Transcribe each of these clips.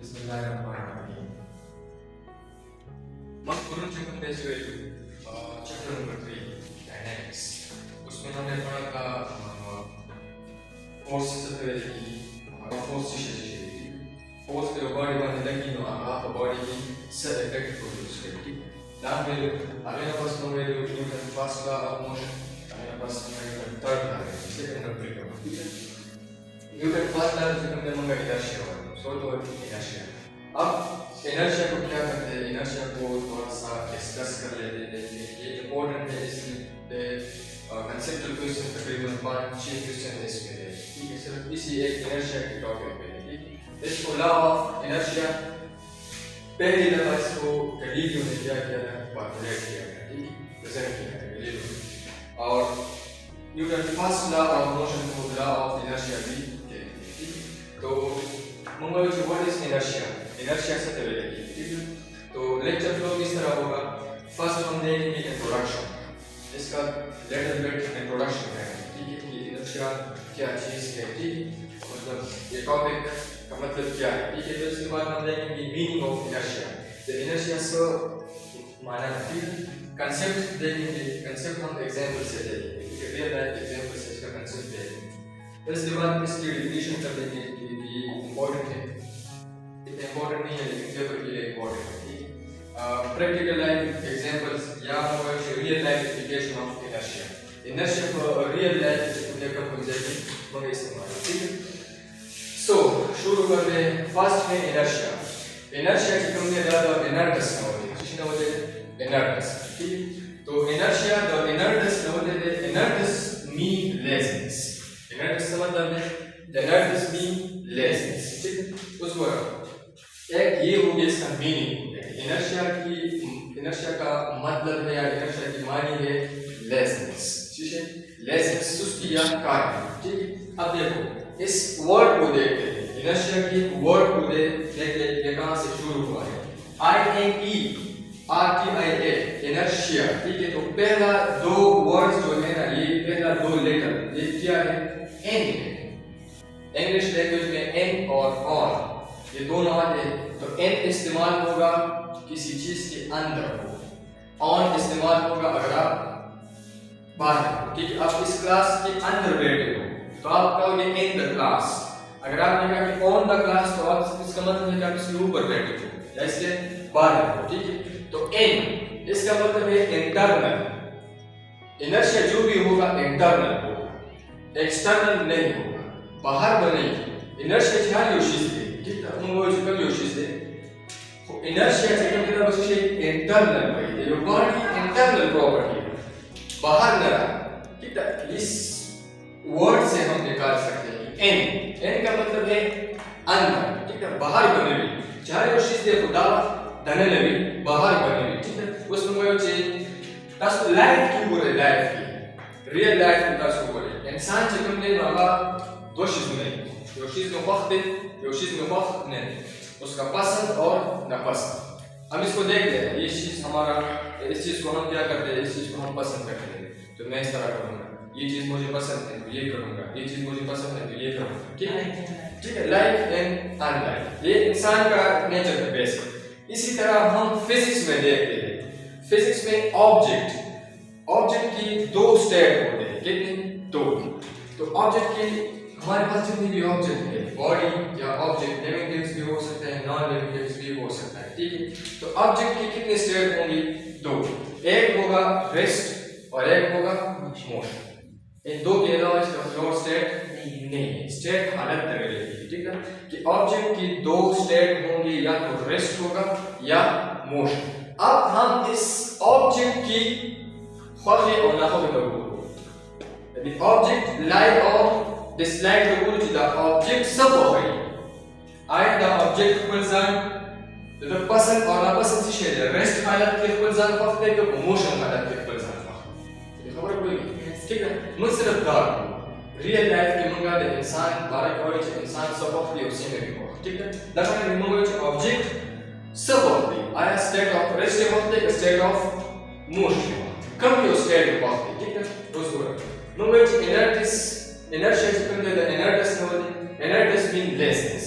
Bismillahirrahmanirrahim. मकबूरन जो हमने जो चैप्टर नंबर 3 डायनामिक्स उसमें हमने पढ़ा था फोर्स की फोर्स फोर्स के बॉडी में लगी नो आप बॉडी की सेट इफेक्ट प्रोड्यूस करती नाम में हमें पास नो में Newton first law of motion हमें पास न्यूटन थर्ड लॉ है second law Newton first law जो हमने मंगा इनर्शिया सो तो इनर्शिया अब इनर्शिया को क्या करते हैं इनर्शिया को थोड़ा सा डिस्कस कर लेते हैं ये इंपॉर्टेंट है इसमें कंसेप्चुअल क्वेश्चन तकरीबन 5-6 क्वेश्चन इसमें है ठीक है सिर्फ इसी एक इनर्शिया के टॉपिक पे है ठीक इसको लॉ ऑफ इनर्शिया पहली दफा इसको गैलीलियो ने क्या किया था पॉपुलेट किया था ठीक प्रेजेंट किया था गैलीलियो और Newton first law of motion को लॉ ऑफ इनर्शिया भी कहते हैं ठीक तो मंगल जी व्हाट इज इनर्शिया इनर्शिया से तैयारी ठीक है तो लेक्चर फ्लो किस तरह होगा फर्स्ट हम देखेंगे इंट्रोडक्शन इसका लेटर बिट इंट्रोडक्शन है ठीक है कि इनर्शिया क्या चीज है ठीक मतलब ये टॉपिक का मतलब क्या है ठीक है तो इसके बाद हम देखेंगे meaning of inertia the inertia so माना ठीक कांसेप्ट देखेंगे कांसेप्ट हम एग्जांपल से देखेंगे ठीक है रियल लाइफ एग्जांपल से इसका कांसेप्ट देखेंगे इसके बाद इसकी डेफिनेशन कर देंगे कि ये इंपॉर्टेंट है इम्पोर्टेंट नहीं है लेकिन पेपर के लिए इम्पोर्टेंट है ठीक प्रैक्टिकल लाइफ एग्जांपल्स या real life application of inertia inertia को रियल लाइफ एप्लीकेशन को जैसे मगर इस्तेमाल ठीक है सो शुरू करते हैं फर्स्ट में इनर्शिया की हमने ज्यादा इनर्टस ना होते किसी ना होते इनर्टस ठीक तो इनर्शिया द इनर्टस ना होते इनर्टस मीन लेजीनेस इनर्टस का मतलब है इनर्टस मीन लेजीनेस ठीक उसको एक ये हो गया इसका मीनिंग इनर्शिया का मतलब है या इनर्शिया की मानी है लेसनेस ठीक है लेसनेस सुस्ती या कार्य ठीक अब देखो इस वर्ड को देखते हैं इनर्शिया की वर्ड को देखते हैं ये कहां से शुरू हुआ है INERTIA इनर्शिया ठीक है तो पहला दो वर्ड्स जो है ना ये पहला दो लेटर ये क्या है N है इंग्लिश लैंग्वेज में N और ON ये दोनों आते हैं तो N इस्तेमाल होगा किसी चीज के अंदर हो ऑन इस्तेमाल होगा अगर आप बाहर हो ठीक है आप इस क्लास के अंदर बैठे हो तो आप कहोगे इन द क्लास अगर आपने कहा कि ऑन द क्लास तो आप इसका मतलब है कि आप इसके ऊपर बैठे हो या इसके बाहर हो ठीक है तो N इसका मतलब है इंटरनल इनर्शिया जो भी होगा इंटरनल होगा एक्सटर्नल नहीं होगा बाहर बनेगी इनर्शिया ह्या योशिस्ते ठीक है हम वो जो योशिस्ते इनर्शिया से क्या मतलब बस ये इंटरनल है ये बॉडी इंटरनल प्रॉपर्टी है बाहर न रहा ठीक है इस वर्ड से हम निकाल सकते हैं n का मतलब है अंदर ठीक है बाहर बने हुए चाहे योशिस्ते खुदा धनलवी बाहर बने हुए ठीक है उसमें वो चाहिए das लाइफ की बोले लाइफ की रियल लाइफ की das बोले इंसान से तुमने मांगा दो चीज नहीं नहीं उसका पसंद और नापसंद हम इसको देखते हैं ये चीज हमारा इस चीज को हम क्या करते हैं इस चीज को हम पसंद करते हैं तो मैं इस तरह करूंगा ये चीज मुझे पसंद है तो ये करूंगा ये चीज मुझे पसंद है तो ये करूंगा ठीक है लाइफ एंड अनलाइफ ये इंसान का नेचर है बेसिक इसी तरह हम फिजिक्स में देखते हैं फिजिक्स में ऑब्जेक्ट की दो स्टेट होते हैं कितने दो तो ऑब्जेक्ट की हमारे पास जितनी भी ऑब्जेक्ट है बॉडी या ऑब्जेक्ट लिविंग थिंग्स भी हो सकते हैं नॉन लिविंग थिंग्स भी हो सकता है ठीक है तो ऑब्जेक्ट की कितने स्टेट होंगी दो एक होगा रेस्ट और एक होगा मोशन इन दो के अलावा इसका और स्टेट नहीं है स्टेट हालत रहेगी ठीक है कि ऑब्जेक्ट की दो स्टेट होंगी या तो रेस्ट होगा या मोशन अब हम इस ऑब्जेक्ट की ख्वाहिश और नाख्वाहिश करेंगे यदि ऑब्जेक्ट लाइक और dislike the quality the object subway and the object equals the person or the person से शेयर rest हालत के equals वक्त है कि motion हालत के equals वक्त ये खबर पड़ेगी ठीक है मुझ सिर्फ दार रियल लाइफ के मंगा दे इंसान बारे कोई चीज इंसान सब वक्त ही उसी में भी हो ठीक है दरअसल में मंगा जो ऑब्जेक्ट सब वक्त आया स्टेट ऑफ रेस्ट वक्त है स्टेट ऑफ मोशन कब ये स्टेट वक्त ठीक है उसको मंगा जो इनर्शिया से तुम the inertus मीन लेसनेस,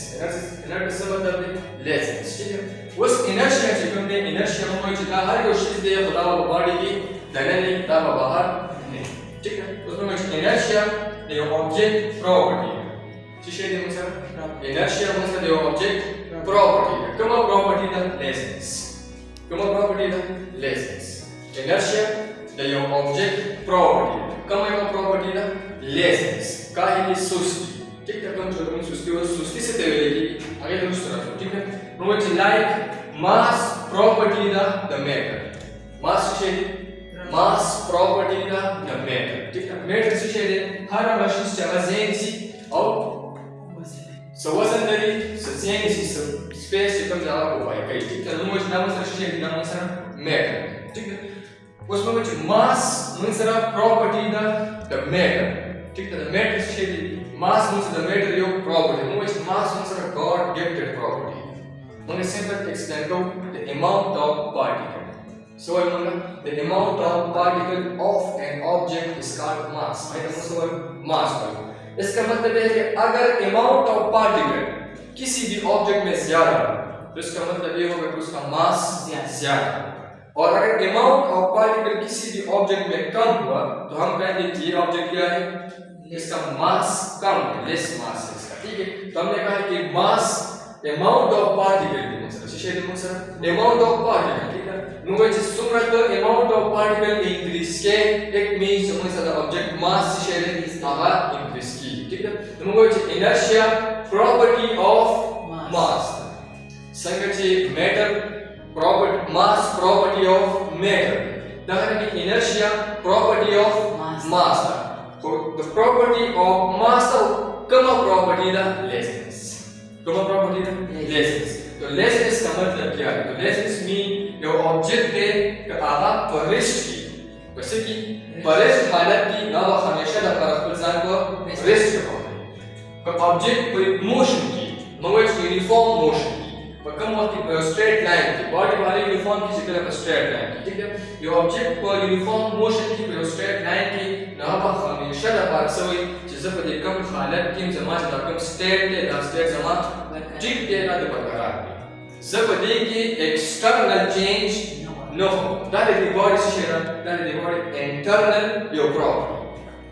इनर्टनेस से मतलब लेसनेस, ठीक है। उस इनर्शिया से कम ने इनर्शिया में कोई चीज हर कोई चीज दे खुदा वो बॉडी की दननी ता बाहर नहीं, ठीक है। उसमें इनर्शिया दे ऑब्जेक्ट प्रॉपर्टी, ठीक है। मतलब इनर्शिया मतलब दे ऑब्जेक्ट प्रॉपर्टी, कम प्रॉपर्टी दा लेसनेस, कम प्रॉपर्टी दा लेसनेस। इनर्शिया दे ऑब्जेक्ट प्रॉपर्टी, कम प्रॉपर्टी दा लेसनेस, काहे सुस्ती, ठीक है। कम जो कम सुस्ती से देवेगी आगे दूसरा, ठीक है। which like mass property the matter, mass property the matter, ठीक है। matter से शेयर हर मशीन जगह ज़ेन सी और सवसंदरी ज़ेन सी स्पेस से कम ज़्यादा हो पाए कई, ठीक है। which नाम से शेयर नाम से matter, ठीक है। उसमें which mass मतलब property the matter, ठीक है। the matter से शेयर mass मतलब the matter your property, which mass मतलब God gifted property. One simple example, the amount of particle. So the amount of particle of an object is called mass. mass. इसका मतलब है कि अगर amount of particle किसी भी object में ज़्यादा तो इसका मतलब ये होगा कि उसका mass ज़्यादा, और अगर amount of particle किसी भी object में कम हुआ तो हम कहेंगे कि ये object क्या है, इसका mass कम है, less mass है इसका, ठीक है। तो हमने कहा कि mass amount of particle amount of particle, ठीक है। नुवे जिस सुमरत amount of particle increase के it means the object mass share is increase की, ठीक है। नुवे जिस inertia property of mass संगति matter property mass property of matter, दाहर की inertia property of mass, तो the property of mass come property दा lessness, कम property दा lessness। तो लेसनेस का मतलब क्या है, तो लेसनेस मीन जो ऑब्जेक्ट है कि आगा परिष्ट की, वैसे कि परिष्ट हालत की ना वो हमेशा द परस्पर को रेस्ट करता है, पर ऑब्जेक्ट कोई मोशन की मगर यूनिफॉर्म मोशन की, पर कम वक्त की स्ट्रेट लाइन की बॉडी वाले यूनिफॉर्म की शक्ल में स्ट्रेट लाइन की, ठीक है। ये ऑब्जेक्ट को यूनिफॉर्म मोशन की पर स्ट्रेट लाइन की ना वो हमेशा द परस्पर चीज़ पर कम हालत की जमात द कम स्टेट है द स्टेट जमात ठीक है ना द बरकरार जब देखिए external change no that is the body share, that is the body internal your property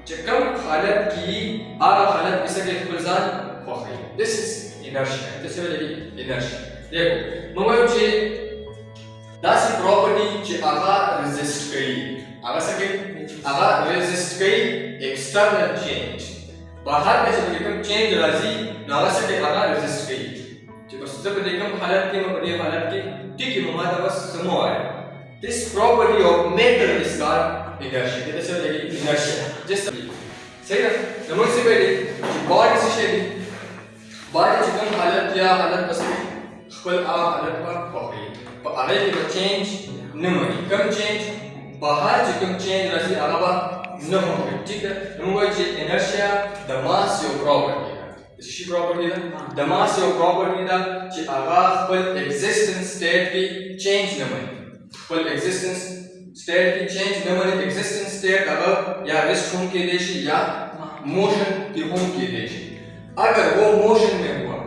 जब कम हालत की आला हालत किसे के फुलजान हो गई, this is inertia, this is inertia। देखो मगर ये दासी प्रॉपर्टी जे आगा रेजिस्ट करी आगा सके आगा रेजिस्ट करी एक्सटर्नल चेंज बाहर के जब कम चेंज राजी आगा सके आगा रेजिस्ट करी जब देखम हालत के बड़ी हालत के ठीक है हमारा बस समो है। This property of matter is called inertia, ये तो लगी इनर्शिया जिस सही ना। नंबर से पहले बॉडी से शेडी बॉडी चिकन हालत या हालत बस खुल आ हालत पर हो गई पर आगे के चेंज न हुई, कम चेंज बाहर चिकन चेंज रसी अलावा न हो गई, ठीक है। नंबर से inertia the mass your property इसी प्रॉपर्टी दा the mass of property दा कि आगा फुल existence state की change न बने, फुल existence state की change न बने, existence state अगर या rest होम के देशी या motion की होम के देशी, अगर वो motion में हुआ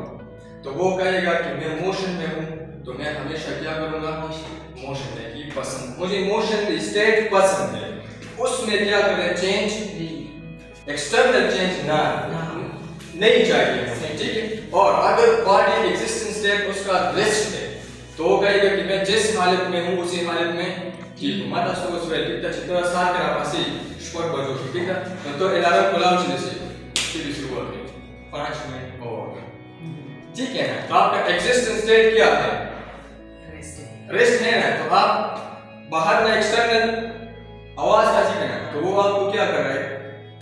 तो वो कहेगा कि मैं motion में हूँ तो मैं हमेशा क्या करूँगा, motion में ही पसंद, मुझे motion state पसंद है, उसमें क्या करें change external change ना नहीं चाहिए, ठीक है। और अगर बॉडी एग्जिस्टेंस स्टेट उसका रेस्ट है तो वो कहेगा कि मैं जिस हालत में हूँ उसी हालत में ठीक हूँ, माता सो उस वेल कितना चित्रा सार करा पासी स्पोर्ट बजो, ठीक है। तो अलार्म खुलाओ चीज़ से शुरू हुआ 5 मिनट और ठीक है ना। तो आपका एग्जिस्टेंस स्टेट क्या है, रेस्ट है ना। तो आप बाहर ना एक्सटर्नल आवाज आती है ना तो वो आपको क्या कर रहा है,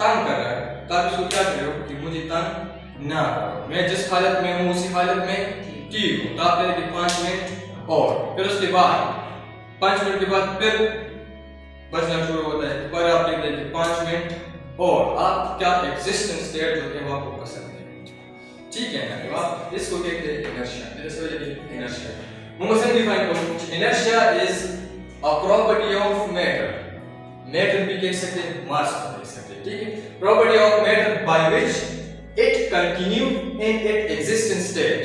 तंग कर रहा है, तो आप इसको क्या करो कि मुझे तंग ना करो, मैं जिस हालत में हूँ उसी हालत में ठीक हूँ। तो आप कहेंगे 5 मिनट और फिर उसके बाद 5 मिनट के बाद फिर बचना शुरू होता है, पर आप कहते हैं 5 मिनट और आप क्या एग्जिस्टेंस स्टेट जो है वो आपको पसंद है, ठीक है ना। तो आप इसको कहते हैं इनर्शिया, जैसे इनर्शिया मुझे डिफाइन करो, inertia is a property of matter, matter भी कह सकते हैं मास भी कह सकते हैं, ठीक है। Property of matter by which it continue in its existing state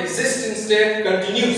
existing state continue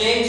change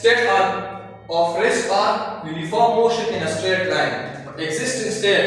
state of rest or uniform motion in a straight line existing state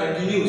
continue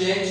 change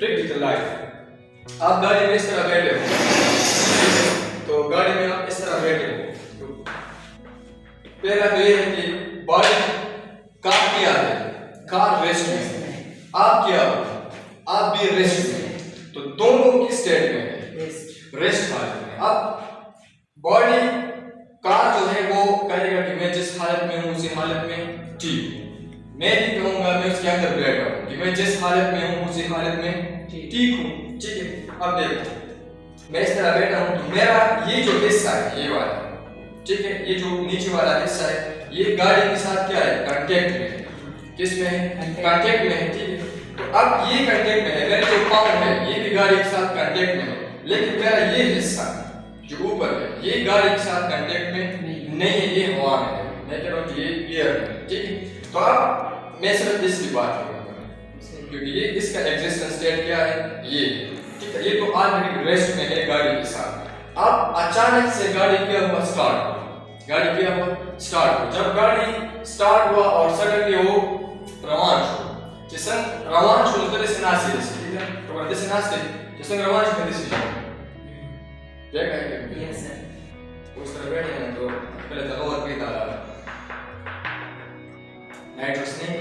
practical life आप गाड़ी में इस तरह बैठे हो तो गाड़ी में आप इस तरह बैठे हो पहला तो ये है कि बॉडी कार किया है कार रेस्ट में आप क्या हो आप भी रेस्ट में तो दोनों की स्टेट में है रेस्ट हालत में अब बॉडी कार जो है वो कहेगा कि मैं जिस हालत में हूँ उसी हालत में ठीक हूँ मैं भी कहूँगा मैं उसके अंदर बैठा हूँ कि मैं जिस हालत में हूँ उसी हालत में ठीक हूँ ठीक है अब देखो मैं इस तरह बैठा हूँ तो मेरा ये जो हिस्सा है ये वाला ठीक है ये जो नीचे वाला हिस्सा है ये गाड़ी के साथ क्या है कांटेक्ट में है किस में है कांटेक्ट में है ठीक है तो अब ये कांटेक्ट में है मेरे जो पाँव है ये भी गाड़ी के साथ कांटेक्ट में है लेकिन मेरा ये हिस्सा जो ऊपर है ये गाड़ी के साथ कांटेक्ट में नहीं है ये हवा में है मैं कह रहा हूँ कि ये एयर में ठीक है तो अब मैं सिर्फ इसकी बात करूँगा क्योंकि ये इसका एग्जिस्टेंस स्टेट क्या है ये ठीक है ये तो ऑलरेडी रेस्ट में है गाड़ी के साथ अब अचानक से गाड़ी क्या हुआ स्टार्ट जब गाड़ी स्टार्ट हुआ और सडनली वो रवान हो जैसे रवान हो तो जैसे नाचे ठीक है तो जैसे नाचते जैसे रवान हो जैसे देखा है यस सर उस तरह बैठे हैं तो पहले तो और भी था नाइट्रस ने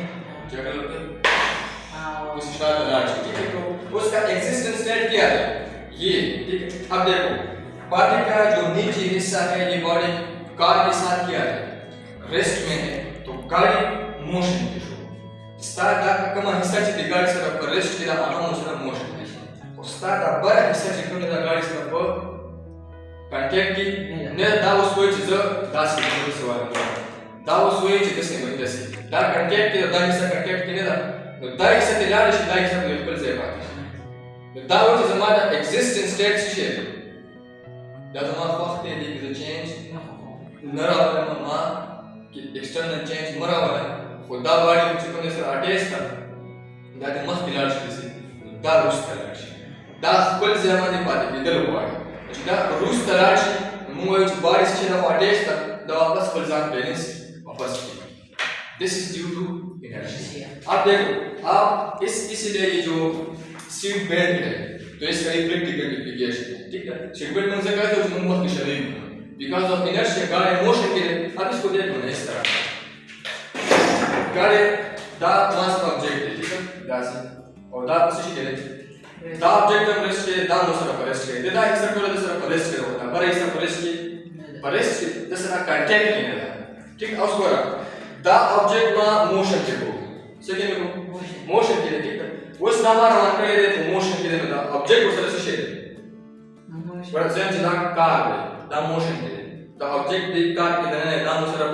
जगह लोग उस स्टार्ट लार्ज ठीक है तो उसका एग्जिस्टेंस स्टेट क्या है ये ठीक है अब देखो बॉडी का जो नीचे हिस्सा है ये बॉडी कार के साथ क्या है रेस्ट में है तो गाड़ी मोशन में है स्टार्ट का कम हिस्सा से गाड़ी से पर रेस्ट किया आराम से मोशन में स्टार्ट का बड़ा हिस्सा से कम गाड़ी से पर कांटेक्ट की ने दाव सोच ज दास के सवाल दाव सोच जैसे जैसे दा कांटेक्ट के दा हिस्सा कांटेक्ट की ने दा दा हिस्सा ते लाड़ से दा हिस्सा पे ऊपर से बात दा वो जमाना एक्जिस्टेंस स्टेट से दा जमाना वक्त है कि चेंज नरा वाला मां कि एक्सटर्नल चेंज मरा वाला खुदा बॉडी कुछ कोने से अटैच था दा मस्त लाड़ से दा रुस लाड़ दा कुल जमाने पाते कि दल बॉडी दा रुस लाड़ मुझे बॉडी से ना अटैच था दा वापस फुल जान बैलेंस वापस की this is due to inertia आप देखो आप इसलिए ये जो सीट बेल्ट है तो इसका एक प्रैक्टिकल एप्लीकेशन है ठीक है सीट बेल्ट में से कहते हैं जो मुंह की शरीर बिकॉज़ ऑफ इनर्शिया गाड़ी मोशन के लिए अब इसको देखो ना इस तरह गाड़ी दा मास ऑब्जेक्ट है ठीक है दासी और दा पोजीशन के लिए दा ऑब्जेक्ट में रेस्ट के दा मोशन पर रेस्ट के दा इस तरह पर रेस्ट के होता पर इस तरह रेस्ट के दूसरा कांटेक्ट के लिए ठीक है उसको दा ऑब्जेक्ट में मोशन के हो सेकंड में मोशन के लिए ठीक है उस नामा रवान कर ले तो मोशन के लिए दा ऑब्जेक्ट उस तरह से शेयर पर जेंस दा कार है दा मोशन के लिए दा ऑब्जेक्ट दी कार के लिए दा उस तरह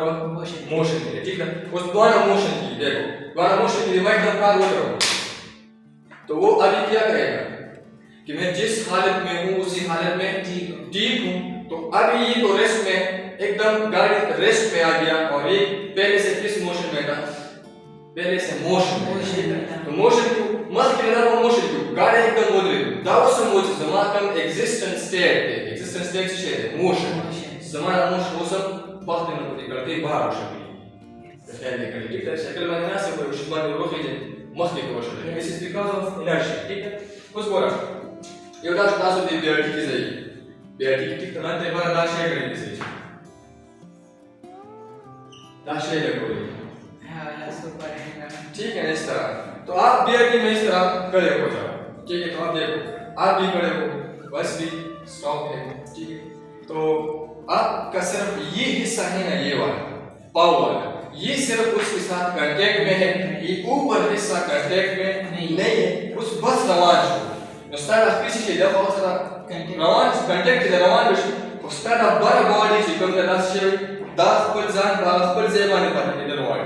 मोशन के लिए ठीक है उस दोनों मोशन की देखो दोनों मोशन की मैं एकदम कार उतर रहा हूं तो वो अभी क्या करेगा कि मैं जिस हालत में हूं उसी हालत में ठीक हूं तो अभी ये तो रेस्ट में एकदम गाड़ी रेस्ट में आ गया और ये पहले से किस मोशन में था पहले से मोशन तो मोशन को मत करना वो मोशन को गाड़ी एकदम बोल रही दाव से मोशन जमा कम एग्जिस्टेंस स्टेट से मोशन जमा मोशन वो सब वक्त में होती करते बाहर हो सकती है पहले कर ठीक है शक्ल में ना से कोई शुरुआत में रोक लीजिए मत लिखो शक्ल this is because of inertia ठीक है उस बोला ये उधर दास दी बेटी की जाएगी बेटी की ठीक ना ते बार दाश करेंगे सही दाश लगो ठीक है इस तरह तो आप बीआरटी में इस तरह खड़े हो जाओ ठीक है तो आप देखो आप भी खड़े हो बस भी स्टॉप है ठीक है तो आपका सिर्फ ये हिस्सा है ना ये वाला पाव वाला ये सिर्फ उसके साथ कांटेक्ट में है ये ऊपर हिस्सा कांटेक्ट में नहीं है उस बस रवान नस्ताला किसी के दफा उसका रवान कांटेक्ट के रवान बस उसका बड़ा बॉडी से कम दास से दास पर जान दास पर जेबाने पर इधर वाले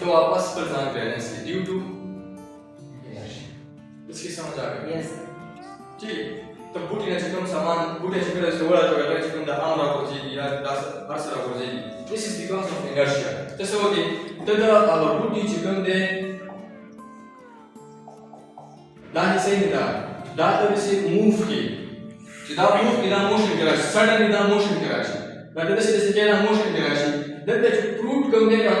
तो वापस पर ध्यान देने से ड्यू टू इसकी समझ आ गई यस ठीक है तो बूटी ने चिकन सामान बूटी चिकन से वड़ा तो अगर चिकन दा आम राखो जी या दास हर्ष राखो जी this is because of inertia तो सो कि तदा अब बूटी चिकन दे दाही से नहीं दा तो से मूव की दा मूव की दा मोशन करा सडन दा मोशन करा दा से क्या मोशन करा then the fruit come there on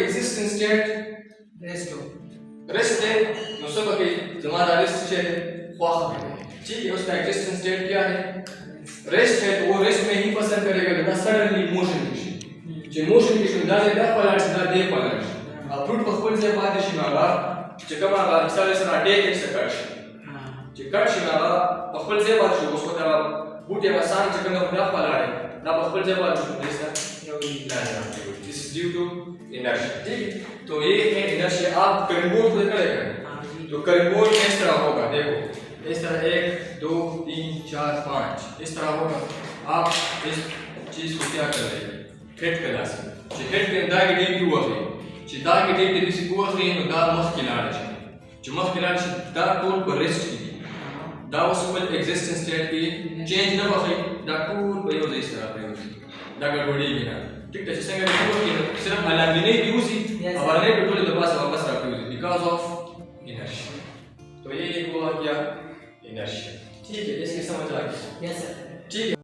existing state rest है नो सब के हमारा rest है ख्वाह है ठीक है उसका existing state क्या है rest है तो वो rest में ही पसंद करेगा ना suddenly motion की जो motion की शुरू दाले दा पलट दा दे पलट अब fruit को खपल से बाद शिनाला जो कमा का मिसाल से ना date से कट जो कट शिनाला खपल से बाद जो उसको दा बूटे आसान जो कमा दा पलट ना खपल से बाद जो देसा This is due to inertia. ठीक है तो ये है inertia आप करंट बोर्ड पे करेंगे तो करंट बोर्ड इस तरह होगा देखो इस तरह 1 2 3 4 5 इस तरह होगा आप इस चीज को क्या कर रहे हैं हिट करना से जो हिट के अंदर के डीप हुआ है जो दा के डीप किसी को है तो दा मख खिलाड़ है जो मख खिलाड़ है दा टूल पर रेस्ट की दा उस पर एग्जिस्टेंस स्टेट की चेंज ना होए दा टूल पर हो इस तरह पे दा गड़बड़ी है ना ठीक है जैसे अगर देखो कि सिर्फ अलामिनेट यूज ही और नहीं टोटल दबा से वापस रख यूज बिकॉज़ ऑफ इनर्शिया तो ये हुआ क्या इनर्शिया ठीक है इसकी समझ आ गई यस सर ठीक है।